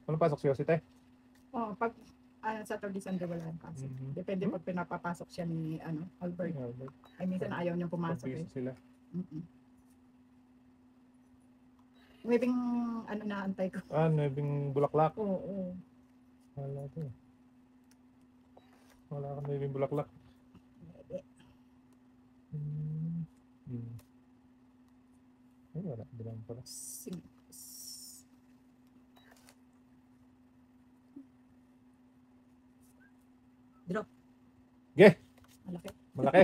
Walang pasok si Jose, te? Oo, pag Saturday, Sunday wala yung pasok. Depende pag pinapapasok siya ni Albert. Ay minsan ayaw niyang pumasok Busy eh. sila. Maybe naantay ko. Nueving Bulaklak. Oo. Wala ito eh. Wala kang Nueving Bulaklak. Ay, wala. Bilang pala. Drop. Ge! Malaki. Malaki.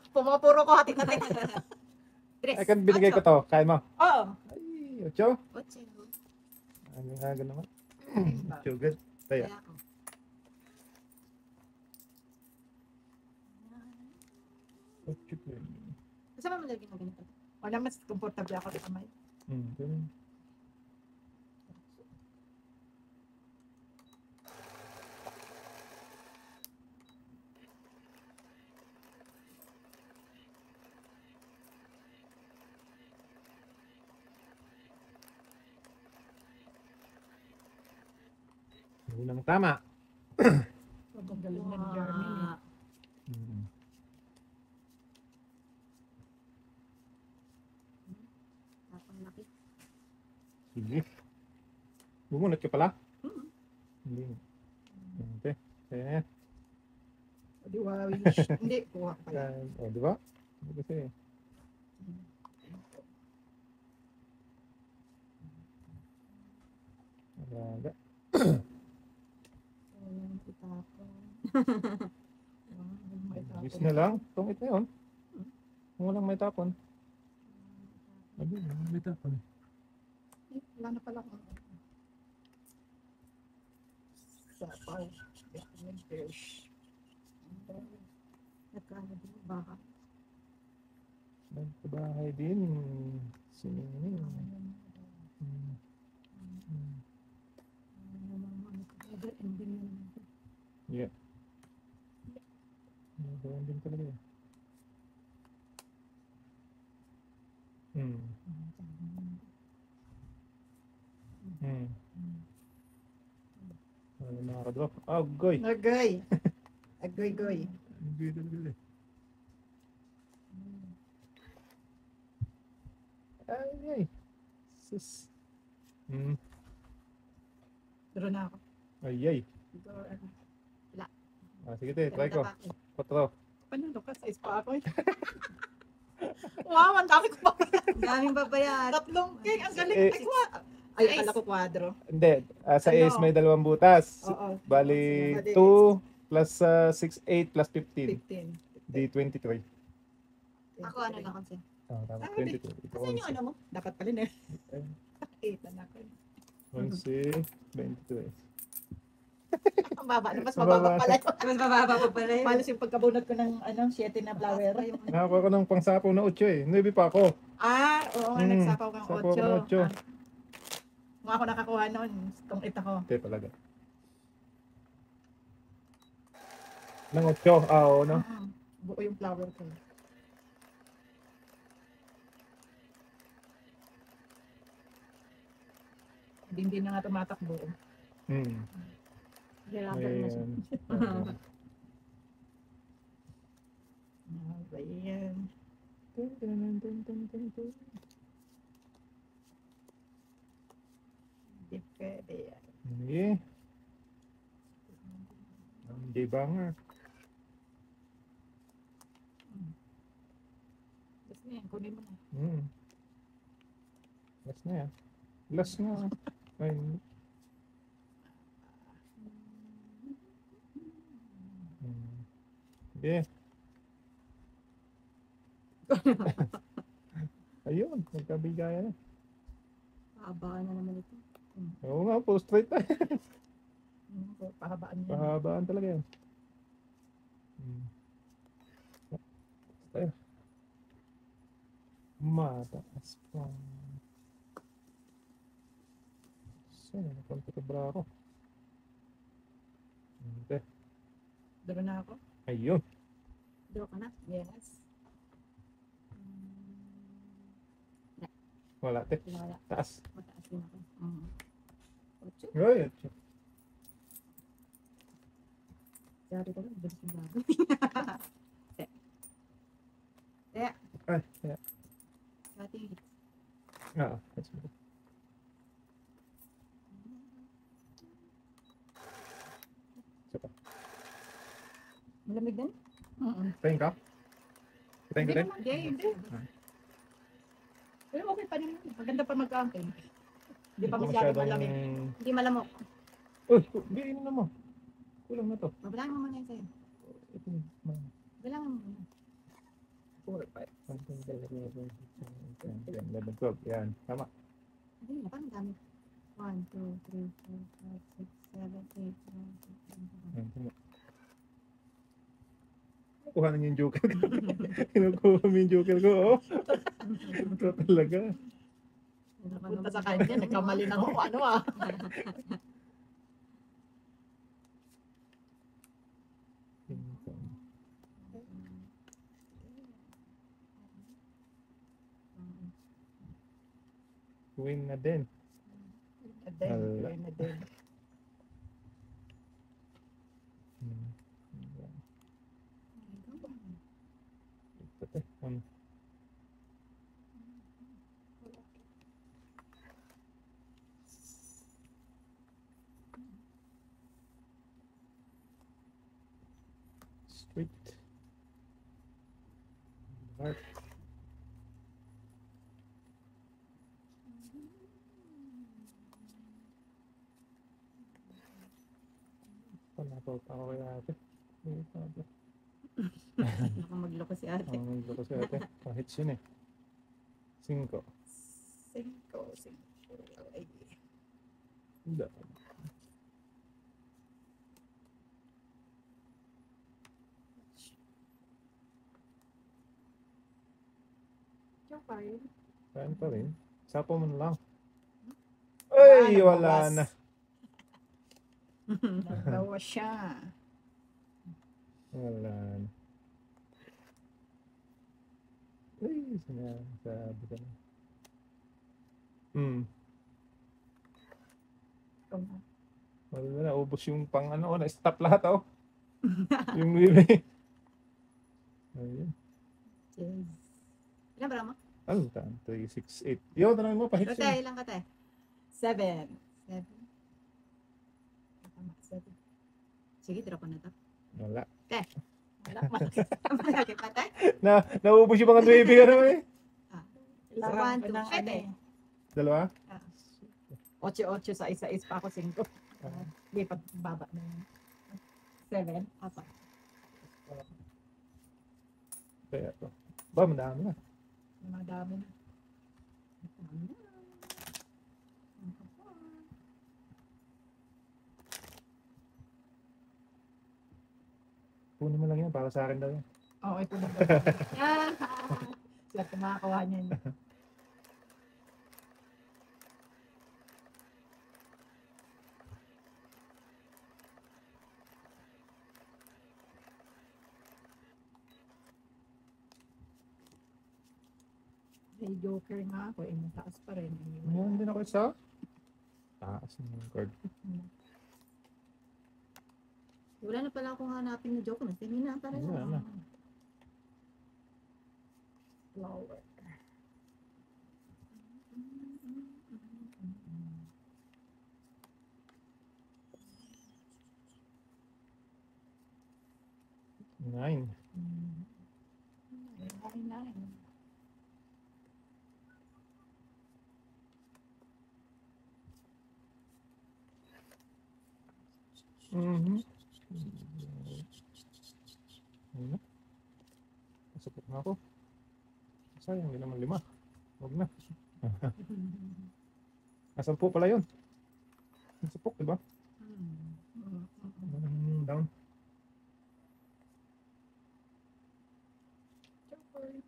Pumapuro ko hati-hati. Ay, kan binigay ko to. Kain mo. Oo. Ay, 8. Ano nga naman. 8 good. Tayo. Kasama mo lagi na ganito. Wala, mas komportable ako sa kamay. Ganun. Unang tama. Ang galing na ni Garmin eh. Sige. Bumunot ka pala? Hindi. Okay. Di ba, wish? Hindi, kuha ka pala. Di ba? Kasi Alaga. Walang itapon. Bis na lang. Tungit na yun. Walang may tapon. May tapon. Wala na pala kung sapaw. Fish. Nagkano din baka. Sa bahay din. Sinin. Yeah. Gawin din talaga yun. Ano nakakadrop? Agoy! Agoy! Agoy-goy. Agoy talaga. Ay! Sus! Duro na ako. Ay! Wala. Sige te, try ko. 4. Panalo ka, size pa ako eh. Wow, ang dami ko pa. Ang daming babayaran. 3 cake, ang galing. Ay, akala ko kwadro. Hindi, sa ace may 2 butas. Oo. Bali, 2 plus 6, 8 plus 15. 15. Di 23. Ako ano lang kasi. Tama, 22. Kasi yung ano mo, dapat pala na. 8 na ako. 11, 22. Ang baba, mas mababa pala yun. Mas mababa pa pala yun. Malas yung pagkabunot ko ng 7 na flower. Nakakuha ko ng pangsapaw na 8 eh. 9 pa ako. Oo nga, nagsapaw kang 8. Sapaw ko ng 8. Kung ako nakakuha noon, itong 8 ako. Hindi talaga. Ng 8, oo no? Buo yung flower ko. Hindi na nga tumatakbo. Hirapan na siya. Ayan. Hindi pwede yan. Hindi. Hindi ba nga? Basta na yan, kunin mo na. Last na yan. Last na. Ay. Yeah. Ayun, nagkabigayan na. Pahabaan na naman ito. Oo nga po, straight na. Pahabaan yan. Pahabaan talaga yan. Tayo. Mataas pa. Saan? Napunta ka bra ako. Hindi. Daro na ako? Ayun. Daro ka na? Yes. Wala, te. Wala. Taas. Mataas din ako. Ocho. Right. Sabi ko lang, bilis na bago. Ay, yeah. Kati. That's good. Isa pa. Malamig din? Tayin ka? Tayin ko din? Hindi, hindi. Pero okay pa naman. Maganda pa mag-camping. Hindi pa masyado malamig. Hindi malamok. Uy, biinin na mo. Kulang na to. Babalangin mo muna yung sa'yo. Ito. Babalangin mo muna. 4, 5. 11, 12. Yan. Tama. Hindi na, parang dami. 1, 2, 3, 4, 5, 6, 7, 8, 9, 10, 11. Kuha na yung joker ko. Kinukuha mo yung joker ko. Oh. Ito talaga. Punta sa kanya, nagkamali na ako. Ano ah. Win na din. Ala. Na din. Street. Heart. Panapot ako kay ate. Baka magloko si ate. Ang nilo ko si ate. Pahits yun eh. 5. 5, 6. Ay, Hindi. Kain pa rin. Sapo mo na lang. Ay, wala na. nagawa siya. Wala na. Ay, sinasabi ka na. Ikaw na. Wala na, ubos yung pang ano, na-stop lahat oh. Yung libre. Ayun. Yes. Ilan ba mo? Ano, 3, 6, 8. Yo, tanongin mo, pahits Kate, yun. ilang kate? 7. 7. Tama, 7. Sige, tira ko na to. Wala. Wala, malaki. Malaki pa tayo. Naubos yung mga 9 ka naman eh. So, 1, 2, Ng 7. Dalawa? 8 sa isa-is pa ako 5. Hindi pa baba na yun. 7. Apa. Kaya to. Ba, madami na. Madami na. Puno mo lang yan, para sa akin daw yan. Oo, ito na. Yan. Sila kumakakuha niyan. May joker nga ako, mataas pa rin. Mayroon din ako isa. Taas ng card. Wala na pala akong hanapin na joke. Mas na pala Wala na. na. Flower. Nine. 9. Ano? Masupot na ako. Sayang, hindi naman 5. Huwag na. Asan po pala yun? Masupok, diba? Down.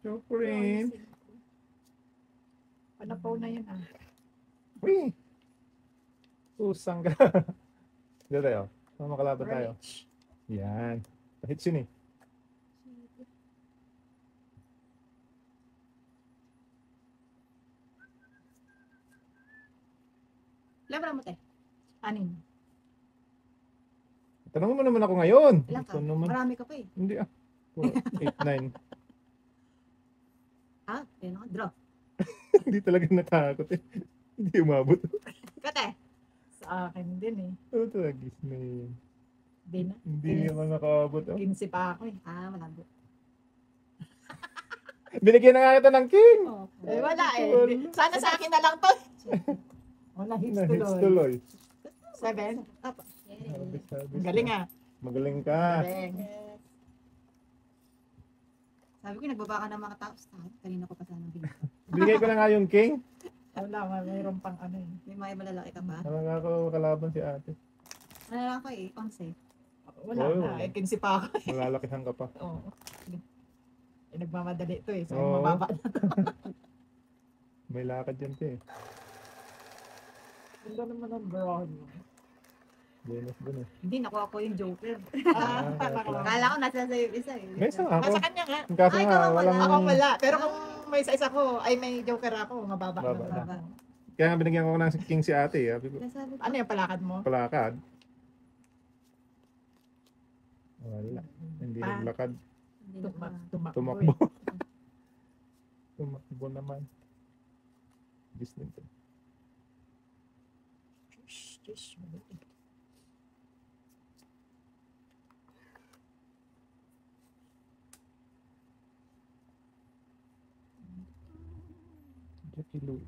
Chocorin. Panapaw na yun ah. Uy! Usang ka. Dito tayo. Makalaban tayo. Rich. Yan. Pahits yun eh. Labra mo tayo. Anin? Tanong mo naman ako ngayon. Ilan ka? Ito naman. Marami ka pa eh. Hindi 8, 9. Ah, yun ako. Draw. Hindi talaga natakot eh. Hindi umabot. Kate. Sa akin din eh. Ano talaga na yun? Di na. Hindi naman nakabot. Oh. 15 pa ako eh. Ah, malabo. Binigyan na nga kita ng king. Oh, Eh wala eh. Wala. Sana sa akin na lang to. Wala, hits Na hits tuloy. tuloy. 7. Apa. Habis. Ang galing ah. Magaling ka. Galing. Sabi ko, nagbaba ka ng mga tao. Kanina ko pa sana binigyan. Binigay ko na nga yung king. Wala, mayroon pang ano eh. May mga malalaki ka pa. Talaga ako kalaban si ate. Ano lang ko eh, 11. Wala Oo. na. Eh, 15 pa ako. Malalakihan ka pa. Oo. Eh, nagmamadali to eh. So, Oo. mababa na. May lakad yan te. Ganda naman ang brown. Bonus dun eh. Hindi, nakuha ko yung Joker. Ah, Kala ko nasa sa'yo yung isa eh. May isa nga ako. Nasa kanya nga. Ang kaso Ay, nga, ikaw ang walang... Ako wala. Pero kung may isa ko, ay may joker ako, mababa Baba na. na. Kaya nga binigyan ko ng king si ate. Sabi ko, Nasabi ko. Ano yung palakad mo? palakad. Wala. Hindi Pa- naglakad. Hindi na pa. Tumakbo. Tumakbo naman. Disney to. Shush. Jackie Lou.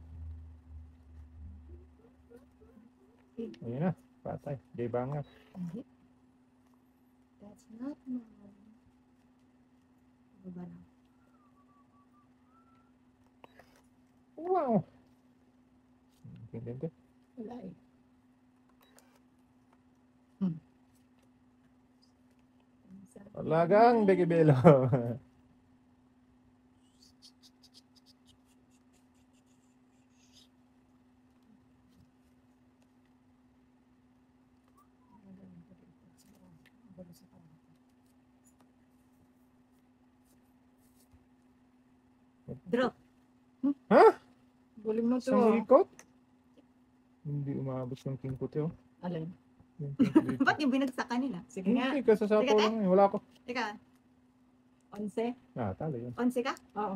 Ayun na. Patay. Jay Bangat. Hindi. That's not mine. Baba lang. Wow. Tingnan. Wala eh. Talagang Becky Bello. Draw. Guling mo to. Isang ikot? Hindi umabot ng king puti oh. Alin? Yung king puti. Ba't yung binagsak kanila? Sige nga. Hindi, kasasapaw Teka, lang eh. Wala ko. Teka, 11? Talo yun. 11 ka? Oo.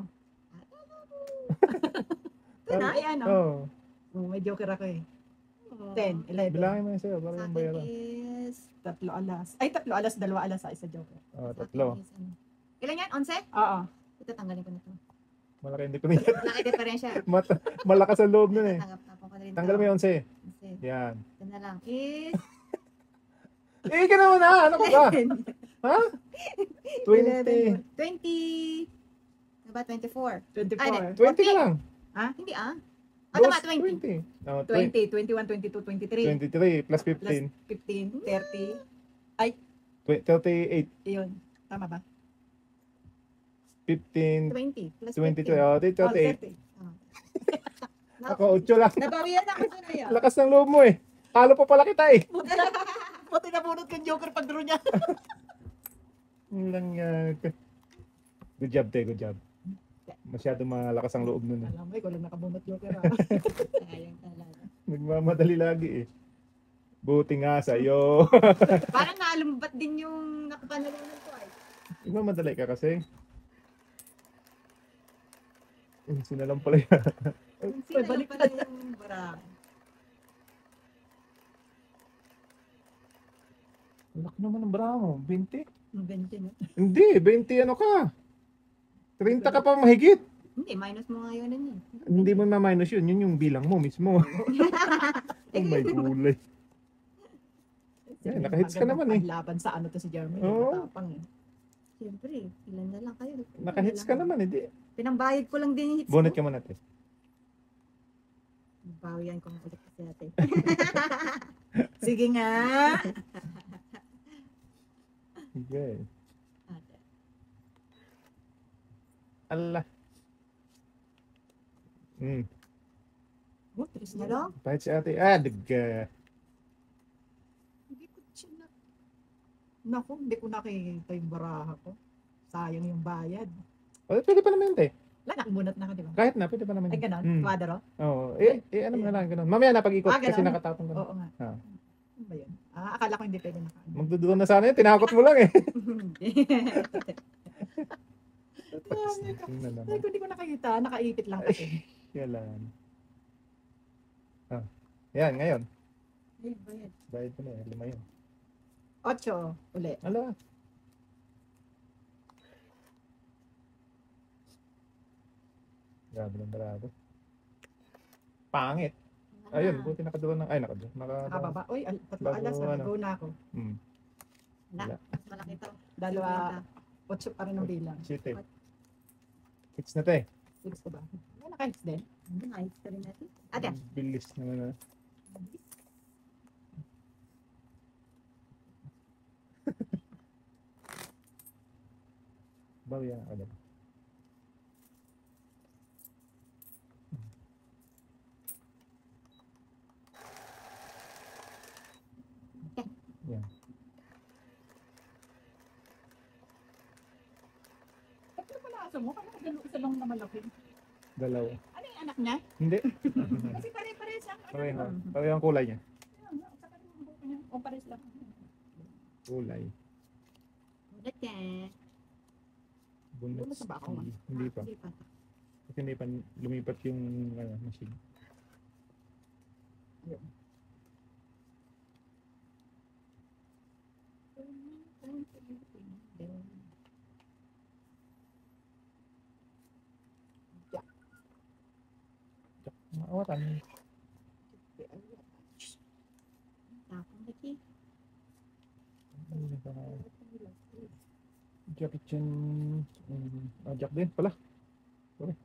Ito na, ayan o. Oo. Oh, may joker ako eh. Oh. 10, 11. Bilangin mo yun sa'yo para Sa yung akin bayaran. is... 3 alas. Ay, 3 alas, 2 alas sa isa joker. Oh, sa akin tatlo. is ano. Ilan yan? 11? Oo. Ito, tanggalin ko na to. Malaki hindi ko na yan. Malaki diferensya. Malakas ang loob nun eh. Tapon ko na rin to. Tanggal mo yung 11. 11. Yan. Ito na lang is... Eh, ka naman ha! Ano ka ba? Ha? 20. 20... Ano ba? 24? 24. 20 ka lang. Hindi ah. Ano ba? 20? 20. Oh, 20, 21, 22, 23. 23 plus Plus 15. 15, 30. 38. Yun. Tama ba? 15. 20 plus 22. 15. Oh, 38. Ako, 8 lang. Nabawian ako doon na yan. Lakas ng loob mo eh. Halo pa pala kita eh. Buti na bunot kang joker pag draw niya. Lang good job, te. Good job. Masyadong malakas ang loob nun eh. Alam mo, ikaw lang nakabunot joker ah. Sayang talaga. Nagmamadali lagi eh. Buti nga sa'yo. Parang naalumbat din yung nakapanalunan ko ay. Nagmamadali ka kasi. Sina lang pala yan. Sino lang balik pala yung barang? Laki naman ang bra mo. 20? 20 no? Hindi, 20 ano ka. 30 ka pa mahigit. Hindi, minus mo nga yun yun. Hindi mo ma-minus yun. Yun yung bilang mo mismo. Oh my gulay. Yeah, nakahits ka naman eh. Laban sa ano to si Jeremy. Oo. Matapang eh. Siyempre, ilan na lang kayo. Nakahits ka naman eh. Pinambayad ko lang din yung hits Bonnet ko. ka muna te. Bawian ko ng ulit kasi natin. Sige nga. Okay. Allah. Oh, Tris Na na lang? Pahit si ate. Daga. Hindi ko siya Naku, hindi ko nakikita yung baraha ko. Sayang yung bayad. Oh, pwede pa naman yun te. Wala, nakabunot na ka, di ba? Kahit na, pwede pa naman Ay, yun. ganon? Mm. Kwadro? Oo. Ano mo na lang, ganun. Mamaya na pag-ikot Ah, ganun? kasi nakatapong ganun. Oo nga. Ah. Ano ba yun? Akala ko hindi pwede nakaano. Magdudulo na sana yun. Tinakot mo lang eh. Hindi. Pakisin na Ay, naman. kung hindi ko nakikita, nakaipit lang kasi. Kailan. Yan, ngayon. Ayun, bayad. Bayad ko na eh. 5 yun. 8 uli. Ala. Grabe ng barado. Pangit. Ayun, buti nakadulo ng... Ay, nakadulo. Nakababa. Uy, 3 Bago, alas. ano. Go na ako. Wala. Mas malaki to. Dalawa, 8 pa rin ang bilang. Shit eh. Hits na to eh. 6 ko ba? May naka-hits din. Ayos ka rin natin. Ate. Bilis naman na. Bawi yan agad. Yan. Ba't yung pala aso mo? Kaya isa lang na malaki. Dalawa. Ano yung anak niya? Hindi. Kasi pare-pares lang. Pareho. Pareho ang kulay niya. O pares lang. Kulay. Ulit ka. Bunot. Bunot na ba ako? Hindi pa. Hindi pa. Kasi hindi pa lumipat yung machine. Maawatan. Tapong laki. Jackie Chan. Jack din pala. Sorry.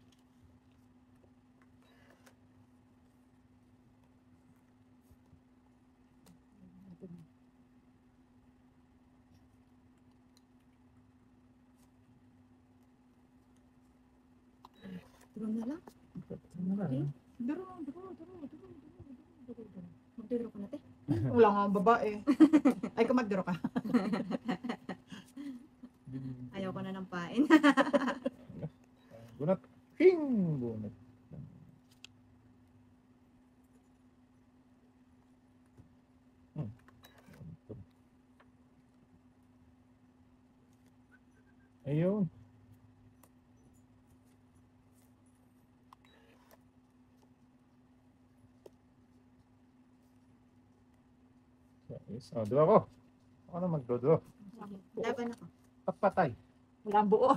Drone na lang. Duro. Magduro ko na te. Wala nga ang babae. Ay, kung magduro ka. Ayaw ko na ng pain. Bunot. King! Bunot. Ayun. Oh, draw ko. Ako na magdodraw. Laban ako. At patay. Wala ang buo.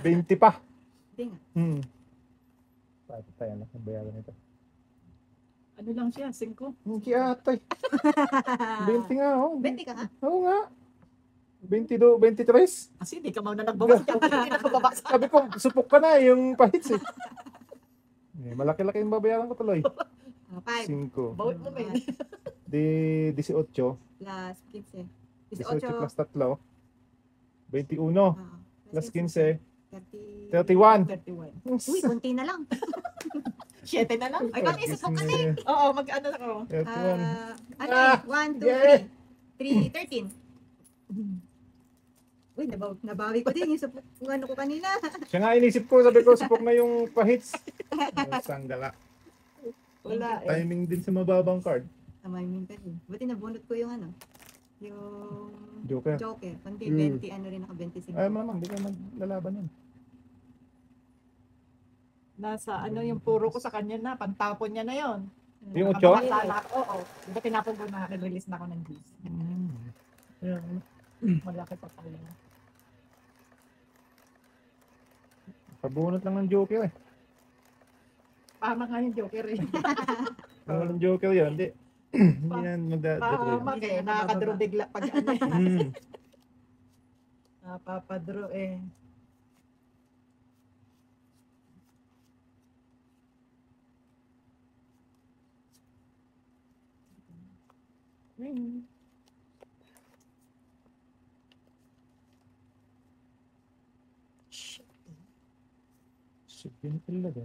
20 pa. Hindi nga. Patay, anak ng bayaran nito. Ano lang siya? 5. Hindi atay. 20 nga, oh. 20 ka nga. Oo nga. 22, 23. Kasi di ka mauna nagbawas ka. Hindi nakababasa. Sabi ko, supok ka na yung pahits eh. Malaki-laki yung babayaran ko tuloy. 5 5. Bawit mo ba yun? Di 18. plus 15. 18 18 plus 3. 21. Plus 15. 30. 31. 31. Uy, kunti na lang. 7 na lang. Ay, mag-isip mo ka na eh. Oo, mag-ano na ako. 31. Ano Ah, eh? 1, 2, yeah. 3. 13. Uy, nabawi ko din yung supok kung ano ko kanina. Siya nga inisip ko, sabi ko, supok na yung pahits. Sanggala. Wala eh. Timing din sa mababang card. Tamamin ka din. Buti nabunot ko yung ano, yung Joker. Joker. Kundi Mm. 20, ano rin ako, 25. Ay, mamang, di ka naglalaban yan. Nasa ano yung puro ko sa kanya na. Pantapon niya na yon. Yung 8? Oo. Diba tinapon ko na nag-release na ako ng G's. Yan. Malaki pa pala. Pabunot lang ng Joker eh. Tama nga yung Joker eh. Kung walang Joker yun, hindi. Hindi na magdadadro. Tama eh. Nakakadro bigla pag ano eh. Hmm. Napapadro eh. Sige talaga.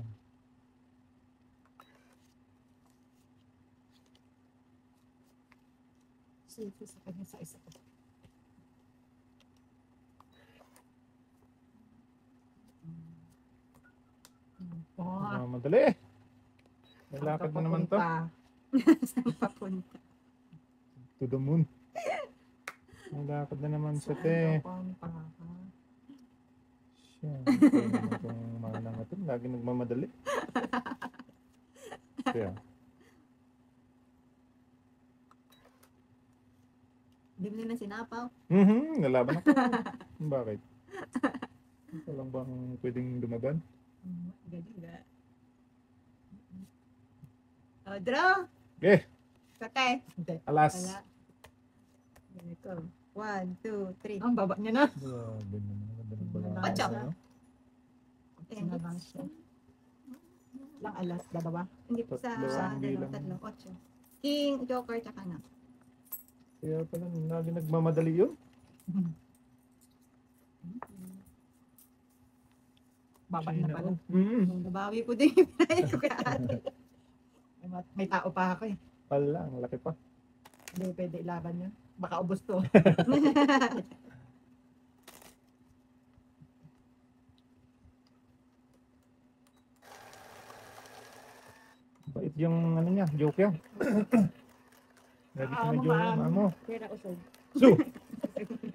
Safe sa kanya sa isa ko. Madali eh. May lakad na naman to. Saan papunta? to the moon. Nalakad na naman siya, te. Siya, kaya naman itong mga nangatun. Lagi nagmamadali. Kaya, Hindi mo na sinapaw. nalaban ako. Bakit? Ito lang bang pwedeng lumaban? Galing nga. Draw! Eh, Kate. alas. Wala. Ganito. 1, 2, 3. Ang baba niya na. Grabe naman. Ganda ng balance, Pacho. ano? Na lang siya. Lang alas, dalawa. Hindi po sa Tatlo ang bilang. tatlo, 8. King, Joker, tsaka na. Kaya pala, lagi nagmamadali yun. Baba na pala. Nabawi ko din yung pinayos ko kay ate. May tao pa ako eh. Pala, ang laki pa. Hindi pwede ilaban niya. Baka ubos to. Bait yung ano niya, joke yan. Lagi ka na joke yung mo. Pera usog. So,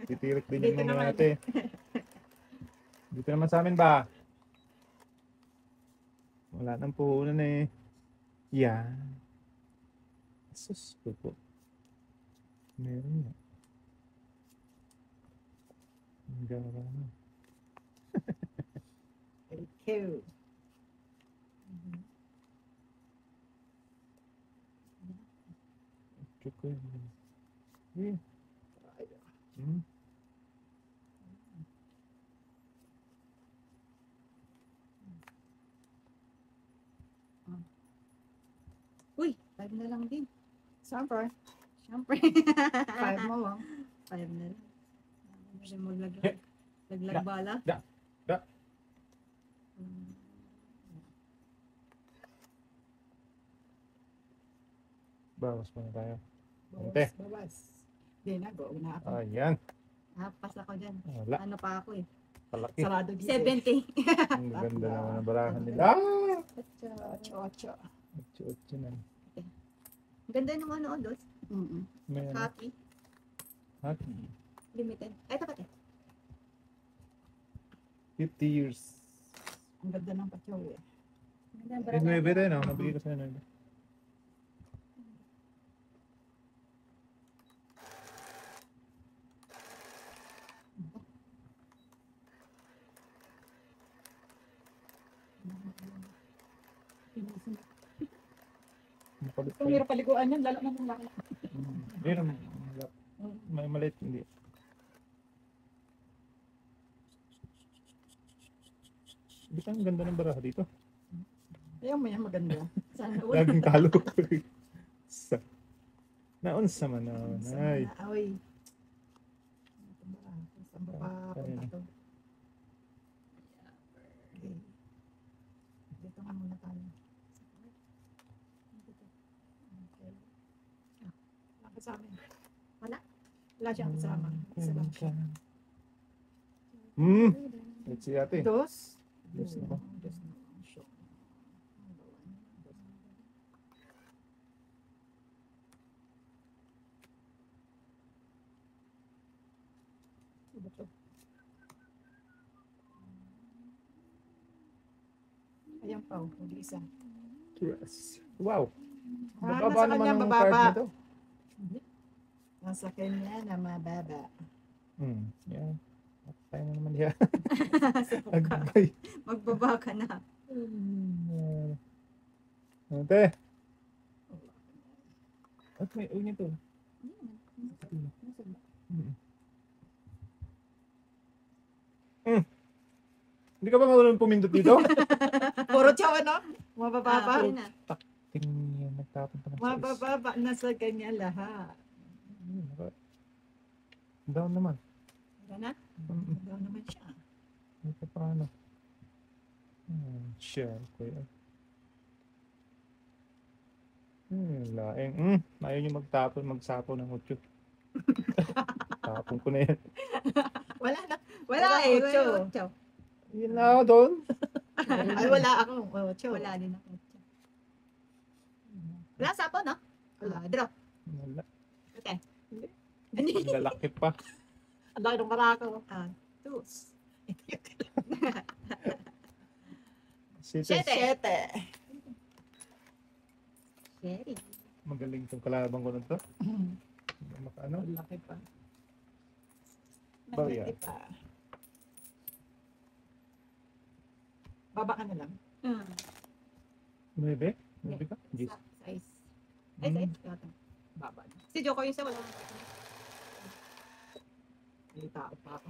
titirik din Dito yung mga naman. ate. Dito naman sa amin ba? Wala nang puhunan eh. Yan. Sus po. Meron na. Ang gara na. Thank you. Choco. Eh. Hmm. Uy, 5 na lang din. Siyempre. Siyempre. 5 mo lang. 5 na lang. Gusto mo laglag. Laglag bala. Da. Bawas pa na tayo. Ante. Bawas. Hindi na, go na ako. Ayan. Pas ako dyan. Wala. Ano pa ako eh. Palaki. Sarado dito. 70. Ang ganda naman ng barahan nila. Ah! Ocho. Ocho na. Ganda nung ano, Dos. May ano. Happy. Happy. Limited. Ay, tapat eh. 50 years. Ang ganda ng patyo eh. Ganda ng Eh, barangay. 9 rin, no? Nabigay ko sa'yo 9. Mapalit pa Kung yun. hirap paliguan yan, lalo na ng laki. Meron. May maliit, hindi. Di ba ang ganda ng baraha dito? Ayaw mo yan, maganda. Sana all. Laging talo. Naunsa man na. Ay. Ay. Saan ba pa punta to? Okay. Dito nga muna tayo. Okay. Wala kasama. Wala. Wala siyang kasama. Isa lang siya. Let's see ate. Dos. Dos na ba? Dos na. Sure. Iba to. Ayan pa, hindi isa. Yes. Wow. Ah, Bababa nasa naman kanya, ang bababa. card na to. Nasa kanya na mababa. Yeah. Tayo na naman diya. Agay. Magbaba ka na. Ate. At may uwi nito. Hindi ka ba marunong pumindot dito? Puro tiyaw, ano? Mabababa. Okay na. Tingin, nagtapon pa ng size. Mabababa. Nasa kanya lahat. Down naman. Wala na? Doon naman siya. Ito paano? Share ko yan. Laeng. Ayaw nyo magsapo ng utyo. Tapon ko na yan. Wala na. Wala Wala, eh. ocho. Wala, ocho. Yun na ako doon. Ay, wala akong ocho. Wala din ako. Ocho. Wala sapo, no? Wala. Draw. Wala. Okay. Ang lalaki pa. Ang laki ng marako. Tus. Siyete. Siyete. Sherry. Magaling itong kalaban ko na to. Ano? Ang laki pa. Barya. Malaki pa. Baba ka na lang. 9? 9 ka? Yes. Size. Ay, size. Yata. Baba na. Si Joko yung sa wala. May tao pa ako.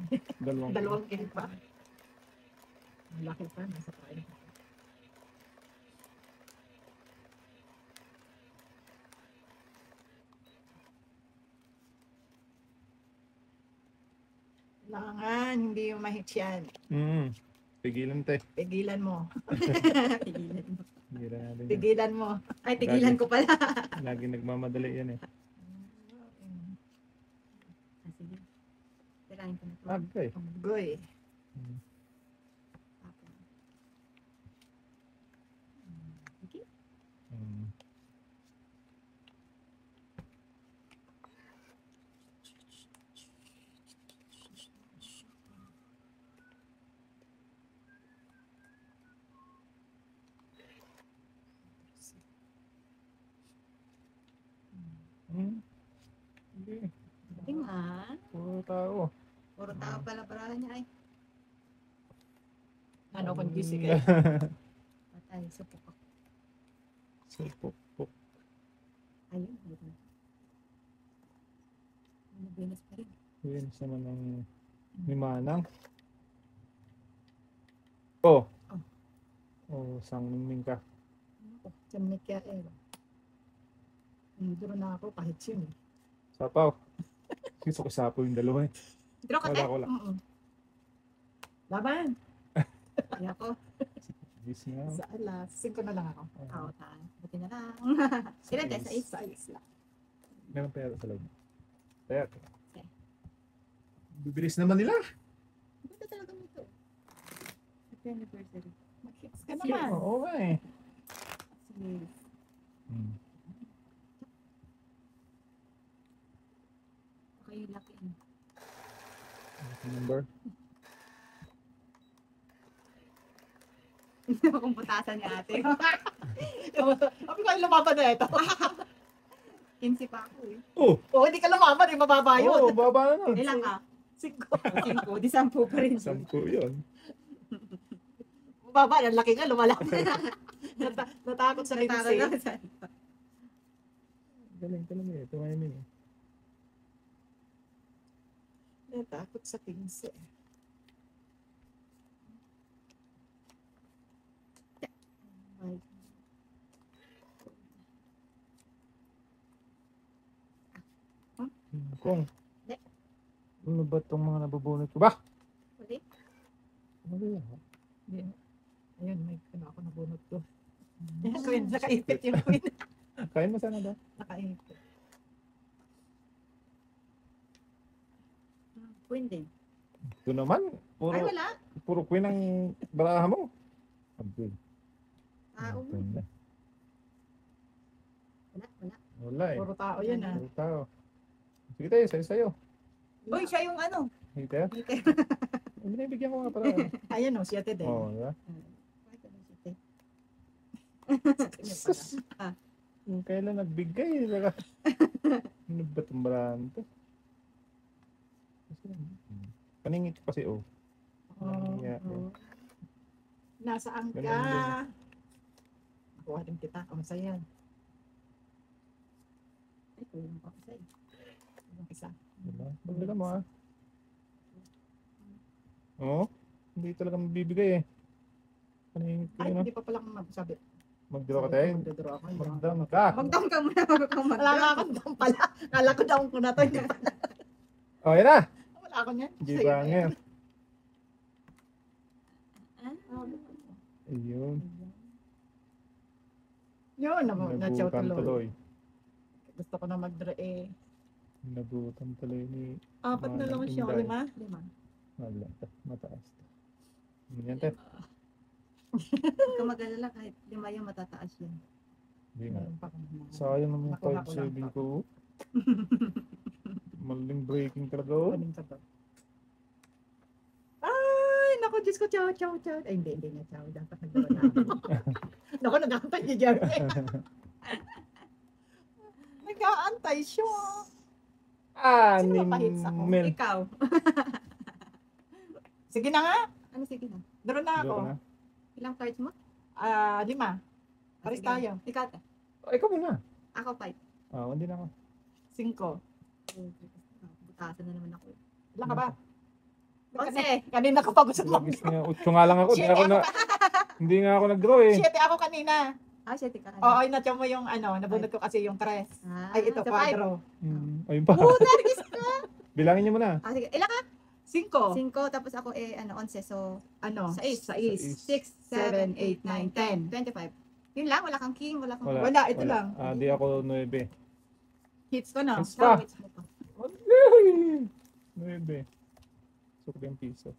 Dalawang. Kilo pa. Ang laki pa. Nasa tayo. Kailangan, hindi yung mahit yan. Pigilan tayo. Pigilan mo. Tigilan mo. Pigilan natin yan. Pigilan mo. Ay, tigilan ko pala. Lagi nagmamadali yan eh. Sige. Tirahin ko na to. Agay. Agoy. Tapos. Okay. Hindi. Tingnan. Puro tao. Puro tao pala para niya ay. Ano kung gising kayo? Patay. Supok ako. Puk. Ayun. Ayun. Nabinas pa rin. Yun naman ng ni Manang. Oh. Sang mingming ka. Diyan may kaya eh. Duro na ako kahit yun eh. Sapaw. Gusto ko sapo yung dalawa eh. Draw ka, te. Wala. Laban! Kaya ko. Gis nga. Sa alas. 5 na lang ako. Tao tayo. Buti na lang. Ilan tayo sa isa? Sa lang. Meron pera sa loob. Kaya. Okay. Bibilis naman nila. Buti talaga mo ito. Happy anniversary. Mag-hits ka naman. Oo nga eh. Sige. Okay, lucky. Number? Hindi mo kung putasan ni ate. Sabi ko, lumaban na ito. 15 pa ako eh. Oo, hindi ka lumaban eh. Mababa yun. Oo, baba na nun. Ilan ka? 5. 5. Di 10 pa rin. 10 yun. Mababa. Ang laki nga. Lumalaban. Natakot sa Nataro kinsi. na. Galing talaga eh. Tumiming eh. Natakot sa kinsi. Kung. Hindi. Ano ba itong mga nabubunot ko ba? Uli? Ano yan? Ayun, may ako nabunot ko. Queen, nakaipit yung queen. Kain mo sana ba? Nakaipit. Queen din. Ito naman. Ay, wala. Puro queen ang baraha mo. Abdul. Tao. Wala. Wala. Wala eh. Puro tao yan ah. Puro tao. Sige tayo, sa'yo. Uy, siya yung ano. Hindi tayo. Binibigyan ko nga para. Ayan o, siya din. Oo, diba? Sus. Yung kailan nagbigay. Saka. Ano ba itong barahan to? Paningit ko kasi oh. Yeah. Nasaan Ganun ka? din. Nakuha din kita. Ang saya. Ay, kulang pa ko sa'yo. Yung isa. Diba? Pagdala mo ah. Oo. Hindi talaga mabibigay eh. Paningit ko Ay, yun ah. hindi pa pala magsabi. Mag-draw ka tayo. Mag-draw ako. Mag-down ka. Mag-down ka muna bago ka Wala nga mag-down. akong down pala. Kala ko down ko na to. Hindi pala. Oh, yan na. Wala ako niyan. Hindi ba ngayon? Ah, Ayun. Yun, na-chow Nabutan tuloy. tuloy. Gusto ko na mag-draw eh. Nabutan tuloy ni... Apat na lang siya. Inday. 5. 5. Wala. Mataas. Yan te. Huwag ka mag-alala kahit 5 yung matataas yan. Hindi nga. Meron pa akong mga- Sayang naman yung Nakuha ko lang 5-7 ko. Maling breaking talaga, oh. Kunin ko to. Ay, naku, Diyos ko, chow, chow, chow. Ay, hindi na chow. Dapat nagkaroon na ako. Naku, nag-aantay niya dyan. Nag-aantay siya. Sino mapahits ako? Mil. Ikaw. Sige na nga. Ano, sige na. Draw na ako. Joke na. Ilang cards mo? 5. Pares Sige. tayo. Ikaw, te. Oh, ikaw muna. Ako 5. Hindi na ako. 5. Butasan na naman ako. Ilan ka ba? 11. Kanina ko pa gusto mo. Lagis nga. 8 nga lang ako. Hindi nga ako nag-draw eh. 7 ako kanina. Ah, 7 ka. Oo, inatyo mo yung nabunod ko kasi yung 3. Ay, ito, sa 4. Ayun pa. Nagis ka. Bilangin niyo muna. Ah, sige. Ilan ka? 5. 5, tapos ako 11. So, 6. 6, 7, 8, 9, 10. 25. Yun lang, wala kang king, wala kang... Wala, ito lang. Di ako 9. Hits ko na. Hits pa. Wait, mo pa. 9. Sukli ang piso.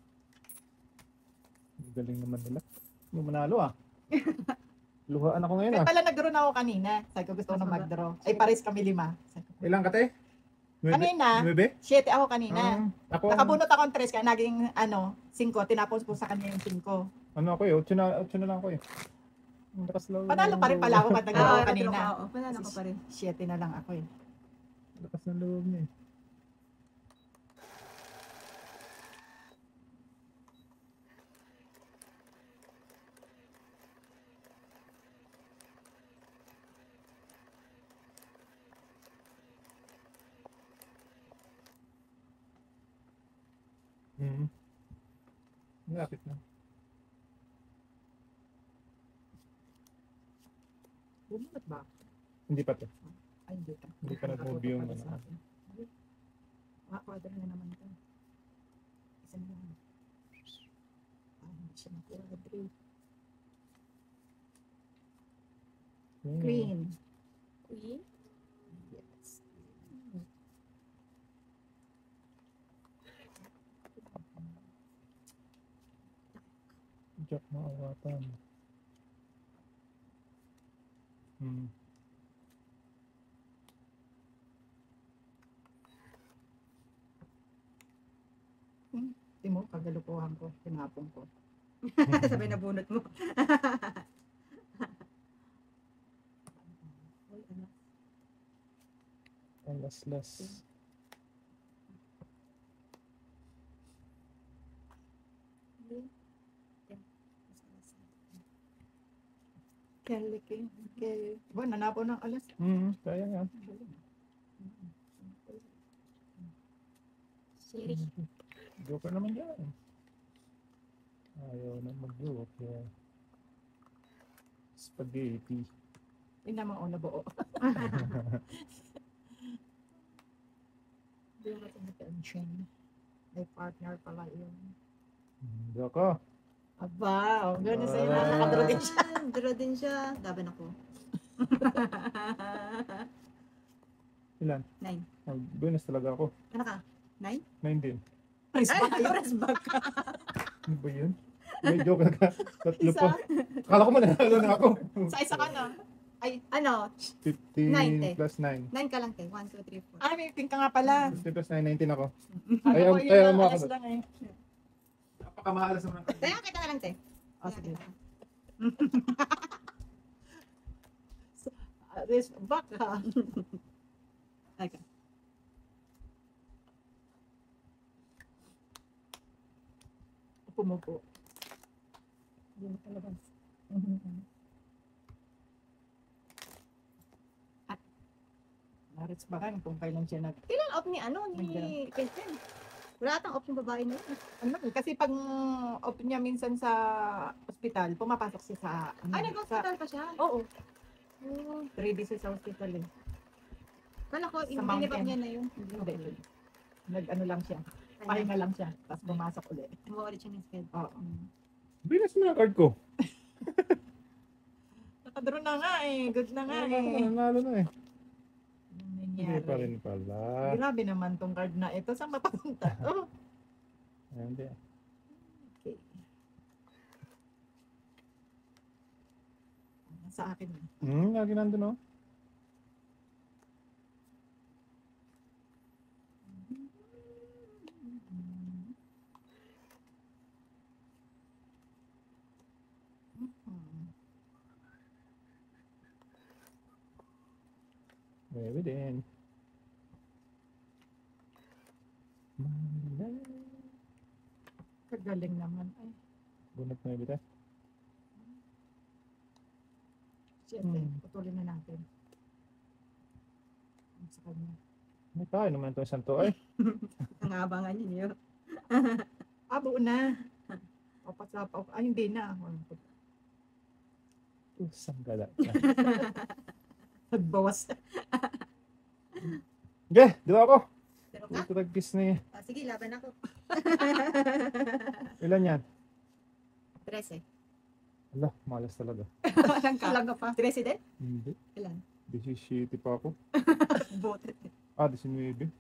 Galing naman nila. Hindi manalo ah. Luhaan ako ngayon Kaya ah. pala nag-draw na ako kanina. Sabi ko gusto ko na mag-draw. Ay, pares kami 5. Ilang ka te? Kanina, 9? 7 ako kanina. Ako, Nakabunot ako ng 3 kaya naging 5. Tinapos ko sa kanya yung 5. ano ako eh, 8 na lang ako eh. Ang lakas lang. Panalo pa rin pala ako pag nag-draw ako kanina. Oo, panalo ko pa rin. 7 na lang ako eh. Lakas ng loob niya eh. Lapit na. Bumunot ba? Hindi pa to. Ay, hindi pa. Hindi pa nag-move yung ano. Quarter na naman ito. Isa na lang. Hindi siya nakuha. 3. Green. Queen? Yes. Jack maawatan. Di mo, kagalukuhan ko. Tinapon ko. Sabay na bunot mo. Uy, ano? Ang laslas. Kelly King. Bo, nanapon ng alas. Kaya nga. Siri. Joker naman yan. Ayaw na mag-joker. Spaghetti. Hindi naman una buo. Hindi mo ito attention. May partner pala yun. Joker. Aba, gano'n sa'yo Ah. na. Nakadro din siya. Draw din siya. Laban ako. Ilan? 9. Bonus talaga ako. Ano ka? 9? 9 din. Press Ay, ba kayo? oras bag ka. Ano ba yun? May joker ka. Tatlo Isa. pa. Akala ko manalo na ako. Sa isa ka na. Ano? 15 9, eh. plus 9. 9 ka lang, te. 1, 2, 3, 4. Ah, may pink ka nga pala. 15 plus 9, 19 ako. Ay, Ayaw- yun ayaw lang, mo ako alas doon. lang eh. Napakamahalas naman. Kaya kita na lang, te. Oh, sige. This back ha. Okay. Pumupo. Hindi mo talaga. At narits ba kan kung kailan siya nag Kailan off ni Quentin? Wala atang off yung babae na yun. ano, kasi pag off niya minsan sa ospital, pumapasok siya sa Ay, nag-hospital pa siya. Oo, Oh. 3 days sa hospital eh. Kala ko, Sa inilibak mountain. niya na yun. Hindi. Nag-ano lang siya. Pahinga lang siya. Tapos pumasok ulit. Gumawa ulit siya ng schedule. Oo. Binas mo na card ko. Nakadro na nga eh. Good na nga eh. Nanalo na eh. Anong Hindi nangyari? pa rin pala. Grabe naman tong card na ito. Saan mapapunta? Oh. Hindi. Okay. Sa akin. Lagi nandun oh. Maybe din. Kagaling naman. Ay, Bunot maybe tayo. shit putulin na natin. Sa kanya. May tayo naman itong isang to ay. Ang abangan niyo. Buo na. Ay, hindi na. Isang gala. Nagbawas. Okay, dito ako. Pero ka? Ito nag-kiss na yan. Sige, laban ako. Ilan yan? 13. Ala, malas talaga. Talaga pa. 13 din? Hindi. Ilan? 17 pa ako. Bote. 19.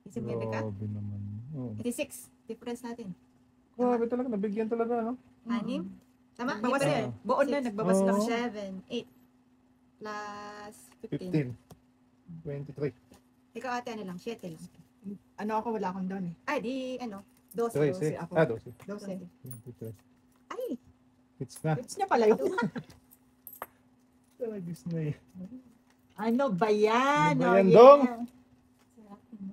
Isip bebe ka? Grabe naman. Oh. 86. Difference natin. Grabe talaga, nabigyan talaga, no? 6. Tama? Bawas Di ba? yan. Buon na, nagbawas lang Oo. siya. 7, 8. Plus 15. 15. 23. Ikaw ate, ano lang? 7 lang. Ano ako, wala akong doon eh. Ay, di, ano? 12. 13. ako. 12. 12. 23. Ay, Hits na. Tips niya pala yun. Nag-kiss na yan. Ano ba yan? Ano ba Oh, yan, yeah. Dong? sarap mo.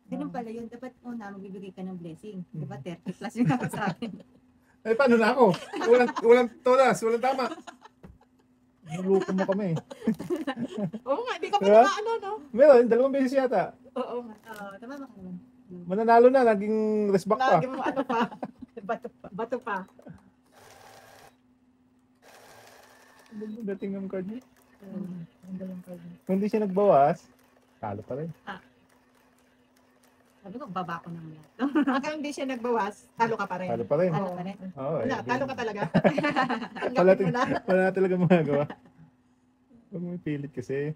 Ganun pala yun. Dapat magbibigay ka ng blessing. Di ba? 30 plus yung ako sa akin. Eh, paano na ako? Walang tolas, walang tama. Nuluko mo kami. Oo nga, hindi ka pa Diba? ano, no? Meron, 2 beses yata. Oo nga. Oo, tama ka naman. Mananalo na, naging resback pa. Lagi mo ano pa. Bato pa. Bato pa. Ang dating ng card niya. Ang galing pa rin. Kung hindi siya nagbawas, talo pa rin. Sabi ko, baba ko naman yan. Hanggang hindi siya nagbawas, talo ka pa rin. Talo pa rin. Talo pa rin. Oo, Wala, eh, talo ka talaga. Wala, Tanggapin mo na. wala talaga magagawa. Huwag mo pilit kasi.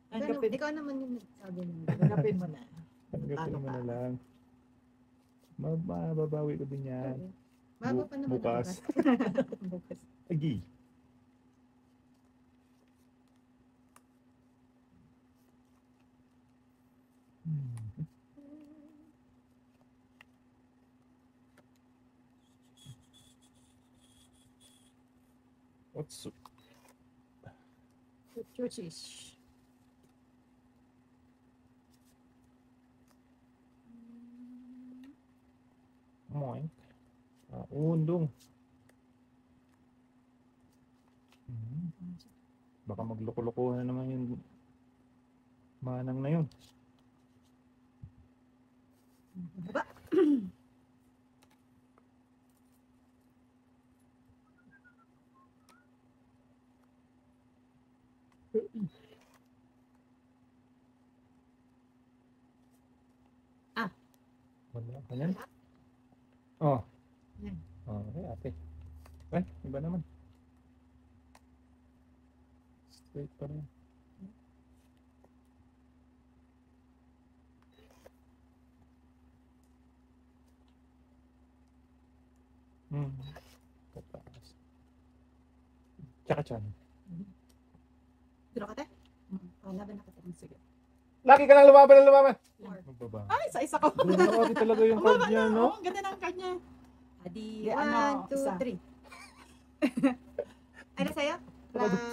Pero, Tanggapin, ikaw naman yung nagsabi mo. tanggapin mo na. Tanggapin Talo mo ka. na lang. Mababawi ko din yan. Bago pa naman. Bukas. Bukas. Agi. What's up? Chuchish. Moink. Undong. Baka magloko-loko na naman yung manang na yun. Wala ka yan? Oh. Yan. Oh, okay, ate. Ay, iba naman. Straight pa rin. Pataas. Tsaka chan. Duro ka te? Laban ako te. Sige. Lagi ka nang lumaban ng lumaban. 4. Magbaba. Ay, sa ko. Grabe talaga yung card niya, no? Ang ganda ng card niya. Adi, Di, ano, 1, 2, isa. 3. Ano sa'yo?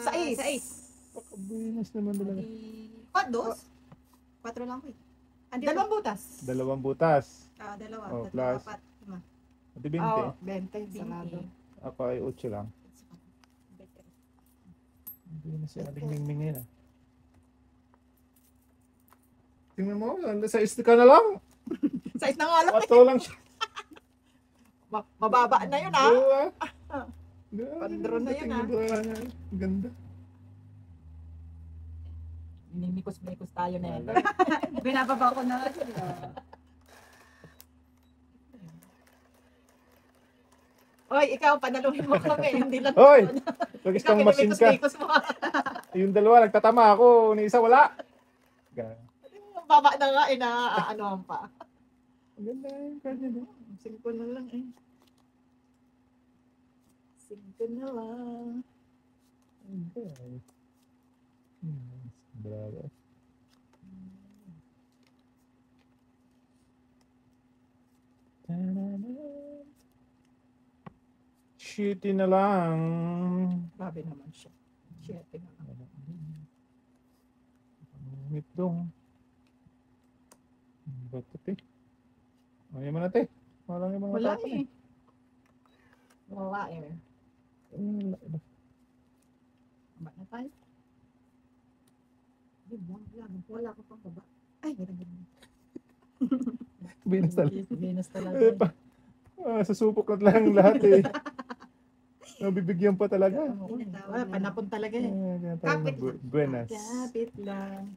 Sa is. Sa is. Pakabinas naman talaga. Adi, 4 lang ko eh. Andi, Dalawang butas. 2 butas. dalawa. Oh, 3, plus. 4, 5. Ati 20. Oo, 20. Sarado. Ako ay 8 lang. Hindi na siya aling mingming ngayon ah. Tingnan mo, sa ist ka na lang. Size na nga lang. Ato lang siya. Mababa na yun, ha? Pandro na yun, ah. Ang ganda. Nimikos-mikos tayo na yan. Binababa ko na. Oy, ikaw, panaluhin mo kami. Hindi lang. Hoy! Lagis Ikaw, kang machine ka. minimikos-mikos mo. Yung dalawa, nagtatama ako. Ni isa, wala. Baba na nga, ano pa. Ang ganda yung card niya. no? 5 na lang eh. 5 na lang. Ang ganda. Bravo. Shitty na lang. Grabe naman siya. Shit, naman. Ito. Ba't ito eh? Ayaw mo na te. Walang yung mga Wala tapon eh. Wala eh. Ba na tayo? Wala ko pang baba. Ay, ganun. Binas talaga. Venus talaga. Eh, susupok na lang lahat eh. Nabibigyan pa talaga. Wala, panapon talaga eh. Kapit lang. Buenas. Kapit lang.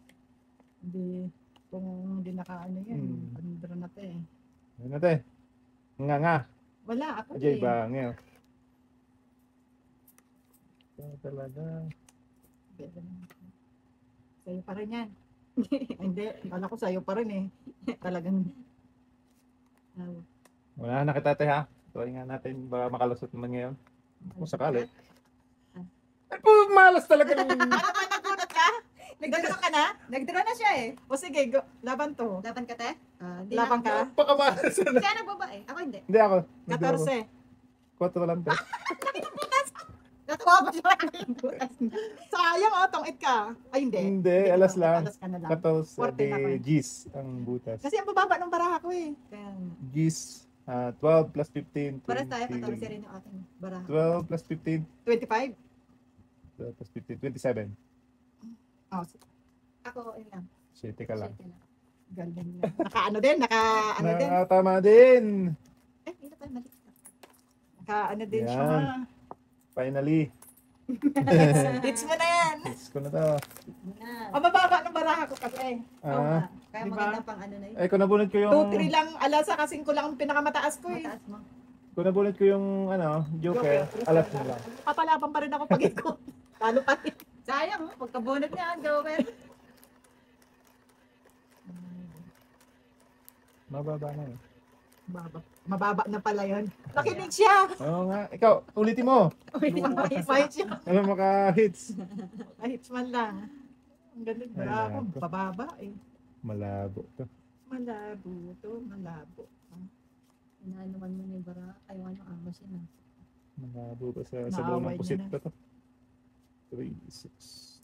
Hindi, kung hindi nakaano yan, pandra na to eh. Ano te? Nga. Wala, ako Ajay eh. ba? Ngayon. Talaga. Sa'yo pa rin yan. Hindi, kala ko sa'yo pa rin eh. Talagang, Wala na kita te ha. Try nga natin ba makalusot naman ngayon. Kung sakali. Ay po, malas talaga. nagunot ka? Nagdraw ka na? Nagdraw na siya eh. O sige, go, laban to. Laban ka, te? Hindi Laban ka? Napakamalas na. Siya nagbaba eh. Ako hindi. Hindi ako. Hindi ako. 14. 4 lang te. Natuwa ba siya? Sayang oh, tong it ka. Ay hindi. Hindi, alas lang. Alas ka na lang. 14 14 na de ko. G's ang butas. Kasi ang bababa ng baraha ko eh. Kaya, G's 12 plus 15. para tayo, 20. 14 rin yung ating baraha. 12 plus 15. 25? 12 plus 15. 27. Oh, Ako, yun lang. 7 ka lang. Shit, yun lang. galing na. Naka-ano din, naka-ano din. Nakatama din. Hindi tayo mali. Naka-ano din siya. Yan. Finally. Hits mo na yan. Hits ko na to. Muna. Ang bababa ng baraha ko kasi. Oo Ah, nga. Kaya Diba? maganda pang ano na yun. eh, kung nabunod ko yung... 2-3 lang, alasa kasing ko lang ang pinakamataas ko eh. Mataas mo. Kung nabunod ko yung, Joker, alas na lang. Papalaban pa rin ako pag ikot. Talo pa rin. Sayang, pagkabunod niya, Joker. Mababa na eh. Mababa na pala yun. Nakinig siya. Oo nga. Ikaw, ulitin mo. Fight siya. Alam maka-hits. Hits man lang. Ang galing. Ay, Bravo. nako. Bababa eh. Malabo to. Malabo to. Malabo. Inaanuman mo yung bara. Ayaw ano, amos yun ah. Malabo pa sa buong Naaway ng pusit niya ko to. 3, 6,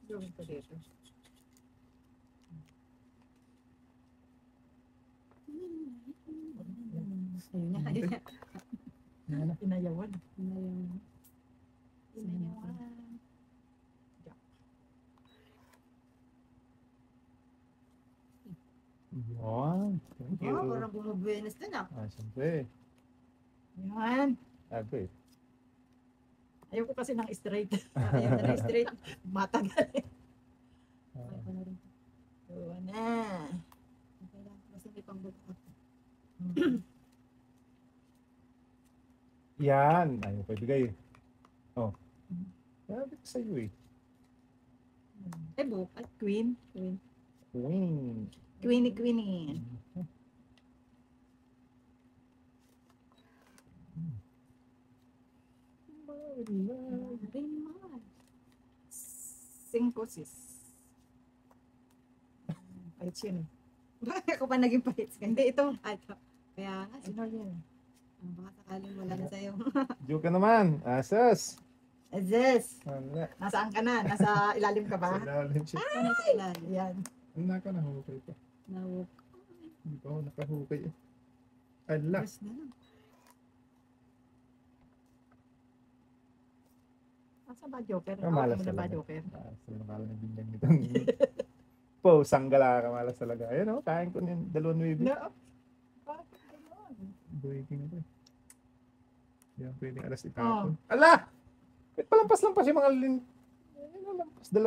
Gawin ko dito. Ayun na, ayun na. Inayawan. Ayun. Inayawan. Wow. Thank you. Oh, parang bumubuenas dun ah. Siyempre. Yan. Agree. Ayoko kasi ng straight. Ayun na straight. Matagal eh. Ay, pa na rin. Yun na. Okay lang. Kasi may pangbuka. Yan. Ayaw pa ibigay. Oh. Sabi ko sa'yo eh. Eh, buka. Queen. Queen. Queen. Queenie. Rin man. 5, 6. Kahit yun eh. Ako pa naging pahits ka. Hindi ito. Ay, ito. Kaya nga, Sino yun? baka sakaling wala na sa'yo. Joke ka naman. Asas. Azes. Wala. Nasaan ka na? Nasa ilalim ka ba? Sa ilalim siya. Ano sa ilalim? Yan. Ang naka nahukay pa. Nawok. Hindi pa ako nakahukay eh. Ala. First na lang. Nasa ba Joker? Malas Ako na ba talaga. Joker? Sa nakala ng binggan nitong po, sanggala ka malas talaga. Ayun o, kain ko yung 2 No. Bakit gano'n? breaking na to eh. Hindi ang pwedeng alas itapon. Ala! Wait, palampas-lampas yung mga ayun, lampas 2.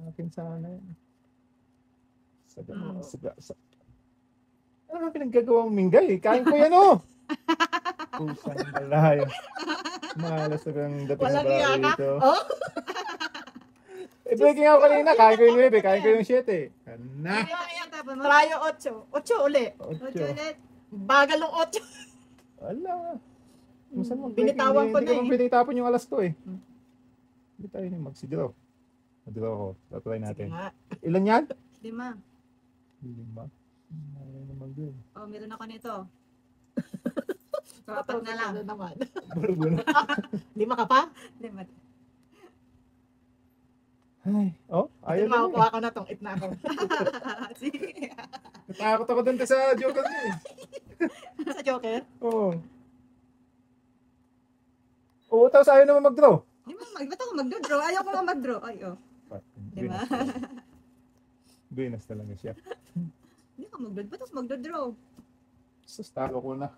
Akin sana yan. Ano nga pinaggagawang minggay? Kain ko yan o! Pusang balaya. Malas na kang dating Walang na iya ka? dito. Oh? Breaking ako kanina. Kain ko yung 9. Kain ko yung 7. Kana! Trayo 8. 8 uli. 8 8. ulit. Bagal ng 8. Wala. Minsan Binitawan ko na Hindi ko eh. pwedeng itapon yung alas ko eh. Hindi tayo na mag-draw. Mag-draw ako. Tatry Sige natin. nga. Ilan yan? 5. 5. Ay, naman din. Oh, meron ako nito. So, apat na lang. Ano naman. Barbuno. 5 ka pa? Lima. Ay, oh, Ayun, ayaw na. makukuha ko na tong it na ako. Sige. Natakot ako dun sa joker niya eh. Sa Joker? Oo. Oo, tapos ayaw naman mag-draw. Di ba, ba't ako mag-draw? Ayaw ko nga mag-draw. Ay, oh. Di ba? Buenas talaga siya. Hindi ka mag-draw. Ba't ako mag-draw? Sus, talo ko na.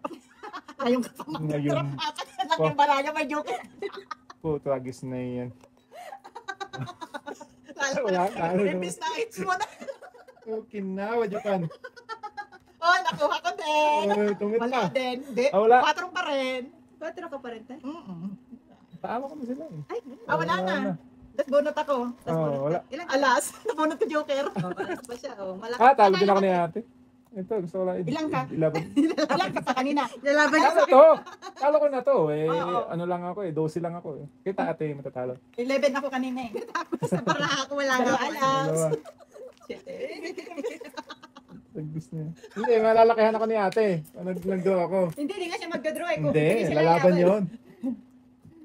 Ayaw ka pa Ngayon, Apat lang yung baraya, may Joker. po, tragis na yan. Lalo ko Wala, na. lalo Imbis na hits mo na. Okay na, wajukan. Oh, nakuha ko din. Tungit Wala na. din. Hindi. Ah, wala. 4 pa rin. 4 ka pa rin tayo. Tama kami sila eh. Ay, Wala na. Tapos bunot ako. Oo, wala. Ilan ka? Alas, nabunot ko Joker. Oh, alas pa siya. Oh, malaki. Talo din ako ni ate. Ito, gusto ko lang. Ilang ka? Ilaban. Ilan ka pa kanina? Lalaban niya Talo sa to. Talo ko na to. Eh, Oo. ano lang ako eh. 12 lang ako eh. Kita ate, matatalo. 11 ako kanina eh. sa para ako. Wala Pero na. alas. Dalawa. Shit eh. Tagis niya. Hindi, malalakihan ako ni ate. Nag-draw ako. Hindi, di nga siya magdodraw eh. Kung Hindi, siya lalaban yon.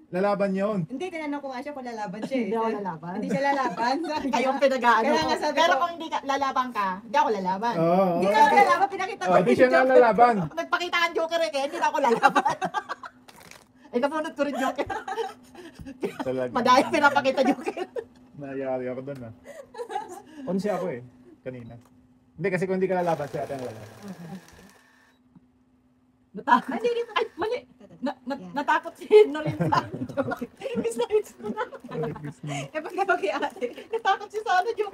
Lalaban yon. Hindi, tinanong ko nga siya kung lalaban siya eh. Hindi ako lalaban. Hindi siya lalaban. Kayo ang pinag-aano Kaya ko. nga sabi Pero ko- kung hindi ka lalaban ka, hindi ako lalaban. Oo. Hindi ka lalaban, pinakita ko. Oh, di siya nga lalaban. Nagpakita ang Joker eh, kaya hindi na ako lalaban. Ay, napunod ko rin Joker. Talaga. Madaya pinapakita Joker. Nayari ako doon ah. 11 ako eh. Kanina. Hindi kasi kung hindi ka lalaban, si ate ang lalaban. Natakot. Ay, mali. Natakot si Norin sa Joker. Imbis na hits ko na. Tagis niya. Eh, pagka ate. Natakot si Sana Joker.